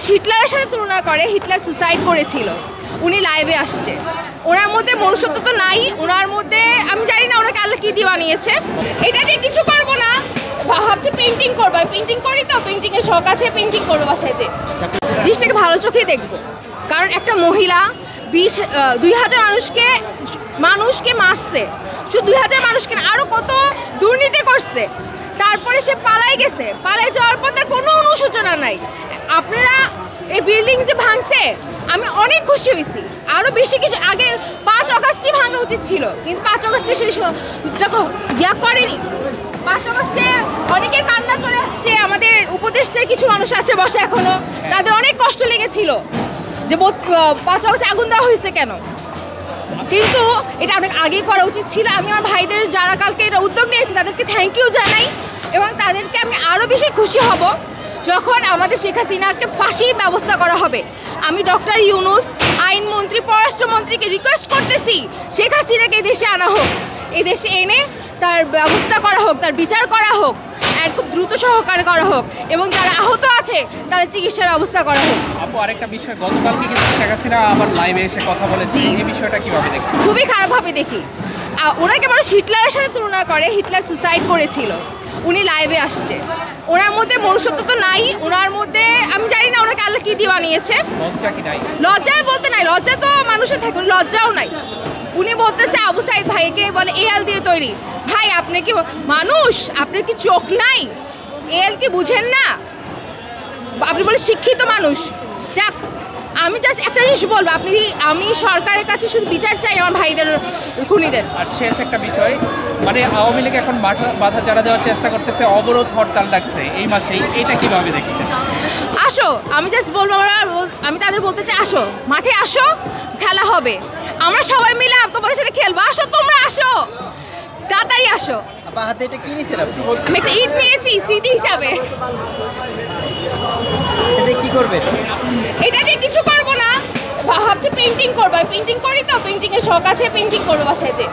মানুষ হিটলারের সাথে তুলনা করে, হিটলার সুসাইড করেছিল, উনি লাইভে আসছে, ওনার মধ্যে মনুষ্যত্ব তো নাই, ওনার মধ্যে আমি জানি না ওনাকে আল্লাহ কী দিয়ে বানিয়েছে। এটা দিয়ে কিছু করবো না, ভাবছি পেন্টিং করবো, পেন্টিং করি তো, পেন্টিংয়ের শখ আছে, পেন্টিং করবো বাসায় যে, জিনিসটাকে ভালো চোখে দেখবো। কারণ একটা মহিলা 2000 মানুষকে মারছে, শুধু 2000 মানুষকে না, আরও কত দুর্নীতি করছে, তারপরে সে পালাই গেছে, পালাই যাওয়ার পর তার কোনো অনুশোচনা নাই। আপনারা এই বিল্ডিং যে ভাঙছে, আমি অনেক খুশি হয়েছি, আরও বেশি কিছু আগে 5 অগাস্টই ভাঙা উচিত ছিল, কিন্তু 5 অগাস্টে সেই যখন করেনি, 5 অগাস্টে অনেকের কান্না চলে আসছে, আমাদের উপদেষ্টার কিছু মানুষ আছে বসে এখনো, তাদের অনেক কষ্ট লেগেছিল যে 5 অগাস্টে আগুন দেওয়া হয়েছে কেন, কিন্তু এটা অনেক আগেই করা উচিত ছিল। আমি আমার ভাইদের যারা কালকে এটা উদ্যোগ নিয়েছে তাদেরকে থ্যাংক ইউ জানাই, এবং তাদেরকে আমি আরও বেশি খুশি হব যখন আমাদের শেখ হাসিনাকে ফাঁসির ব্যবস্থা করা হবে। আমি ডক্টর ইউনূস, আইনমন্ত্রী, পররাষ্ট্রমন্ত্রীকে রিকোয়েস্ট করতেছি শেখ হাসিনাকে এদেশে আনা হোক, এদেশে এনে তার ব্যবস্থা করা হোক, তার বিচার করা হোক, আর খুব দ্রুত সহকারে করা হোক, এবং যারা আহত আছে তাদের চিকিৎসার ব্যবস্থা করা হোক। আপু, আরেকটা বিষয়, গতকালকে কিন্তু শেখ হাসিনা আবার লাইভে এসে কথা বলেছে, এই বিষয়টা কিভাবে দেখি? খুবই খারাপভাবে দেখি। ওনাকে মানুষ হিটলারের সাথে তুলনা করে, হিটলার সুসাইড করেছিল, উনি লাইভে আসছে, ওনার মধ্যে মনুষ্যত্ব তো নাই, ওনার মধ্যে আমি জানি না ওনাকে আল্লাহ কী দিয়ে বানিয়েছে। লজ্জা কি নাই? লজ্জা বলতে নাই, লজ্জা তো মানুষের থাকে, লজ্জাও নাই। উনি বলতেছে আবু সাইদ ভাইকে বলে এল দিয়ে তৈরি, ভাই আপনি কি মানুষ, আপনার কি চোখ নাই, এল কি বুঝেন না? আপনি বলে শিক্ষিত মানুষ। যাক, আমি জাস্ট একটা জিনিস বলবো, আমি সরকারের কাছে শুধু বিচার চাই আমার ভাইদের খুনিদের। আর শেষ একটা বিষয়, মানে আওয়ামী লীগ এখন বাধা চারা দেওয়ার চেষ্টা করতেছে, অবরোধ হরতাল ডাকছে এই মাসেই, এটা কিভাবে দেখছেন? আসো, আমি জাস্ট বলবো, আমি তাদের বলতে চাই আসো, মাঠে আসো, খেলা হবে, আমরা সবাই মিলে তোমাদের সাথে খেলবো, আসো তোমরা, আসো তাড়াতাড়ি আসো। হাতে এটা কি নিয়েছেন আপনি? আমি একটা ইট নিয়েছি স্মৃতি হিসাবে। এতে কি করবেন? এটা দিয়ে কিছু করবো না, ভাবছি পেন্টিং করবো, পেন্টিং করি তো, পেন্টিংয়ের শখ আছে, পেন্টিং করবো বাসায় যে।